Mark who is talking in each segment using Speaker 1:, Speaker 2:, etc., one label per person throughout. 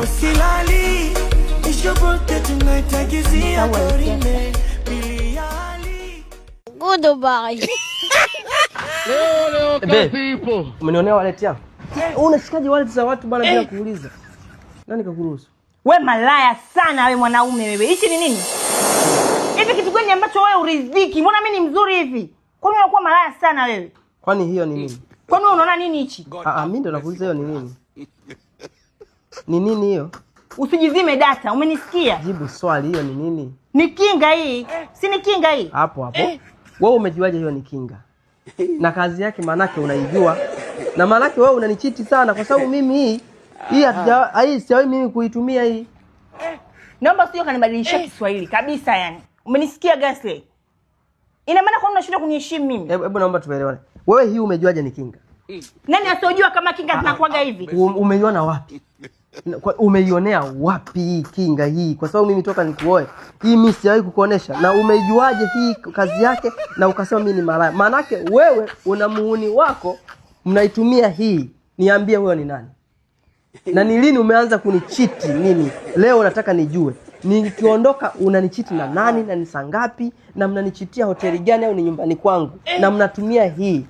Speaker 1: silali. Ishobote tunaitagizia dorime. Biliali.
Speaker 2: Goodbye.
Speaker 3: Leo kazi ipo.
Speaker 4: Umenionea wallet yangu? Unashikaje wallet za watu bwana bila kuuliza? Nani kakuruhusu?
Speaker 5: We malaya sana we mwanaume wewe. Hichi ni nini? Hivi kitu gani ambacho wewe uridhiki? Mbona mimi ni mzuri hivi? Kwani unakuwa malaya sana wewe?
Speaker 4: Kwani hiyo ni nini?
Speaker 5: Kwani unaona nini hichi?
Speaker 4: Mimi ndo nakuuliza hiyo ni nini? Ni nini hiyo?
Speaker 5: Usijizime data, umenisikia?
Speaker 4: Jibu swali, hiyo ni nini?
Speaker 5: Ni kinga hii. Si ni kinga hii?
Speaker 4: Hapo. Wewe umejuaje hiyo ni kinga? Na kazi yake manake unaijua. Na manake wewe unanichiti sana kwa sababu mimi hii sijawahi mimi kuitumia hii.
Speaker 5: Naomba usije kanibadilisha Kiswahili kabisa yani. Umenisikia Gasley? Ina maana kwa nini unashinda kuniheshimu mimi?
Speaker 4: Hebu naomba tuelewane. Wewe hii umejuaje ni kinga?
Speaker 5: Nani asiyojua kama kinga zinakuaga hivi?
Speaker 4: Umeiona wapi? Umeionea wapi hii kinga hii? Kwa sababu mimi toka nikuoe hii mimi sijawahi kukuonesha. Na umeijuaje hii kazi yake na ukasema mimi ni malaya? Manake wewe una muhuni wako mnaitumia hii. Niambie wewe ni nani? Na ni lini umeanza kunichiti mimi? Leo nataka nijue. Nikiondoka unanichiti na nani na ni saa ngapi na mnanichitia hoteli gani au ni nyumbani kwangu na mnatumia hii?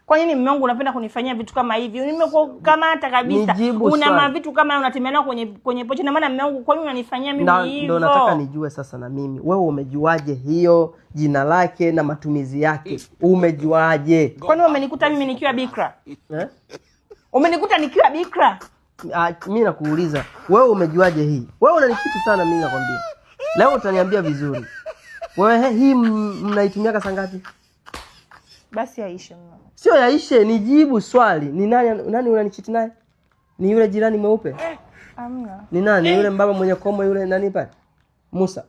Speaker 5: Kwa nini mume wangu unapenda kunifanyia vitu kama hivi? Nimekukamata kabisa. Una vitu kama unatembea kwenye pochi na maana mume wangu kwa nini unanifanyia mimi hivyo?
Speaker 4: Ndio nataka nijue sasa na mimi. Wewe umejuaje hiyo jina lake na matumizi yake? Umejuaje?
Speaker 5: Kwani umenikuta mimi nikiwa bikra? Umenikuta nikiwa bikra?
Speaker 4: Mimi nakuuliza, wewe umejuaje hii? Wewe unanichiti sana mimi nakwambia. Leo utaniambia vizuri. Wewe hii mnaitumia saa ngapi?
Speaker 5: Basi yaishe mama.
Speaker 4: Sio yaishe, nijibu swali. Ni nani unanichiti naye? Ni yule jirani mweupe?
Speaker 5: Amna.
Speaker 4: Ni nani? Yule mbaba mwenye komo yule nani pale? Musa.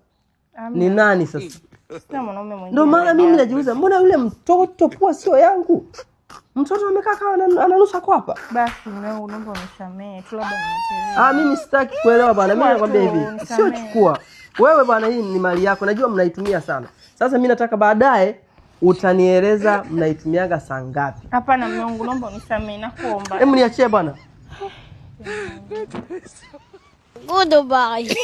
Speaker 5: Amna.
Speaker 4: Ni nani sasa?
Speaker 5: Sina mwanaume mwingine.
Speaker 4: Ndio maana mimi najiuliza, mbona yule mtoto pua sio yangu? Mtoto amekaa kama ananusa kwapa.
Speaker 5: Basi mwanangu naomba unisamee. Tu labda nimeteleza.
Speaker 4: Mimi sitaki kuelewa bwana. Mimi nakwambia hivi. Sio chukua. Wewe bwana hii ni mali yako. Najua mnaitumia sana. Sasa mimi nataka baadaye utanieleza mnaitumiaga saa ngapi.
Speaker 5: Hapana mwanangu naomba unisamee nakuomba.
Speaker 4: Hebu niachie bwana.
Speaker 2: Goodbye.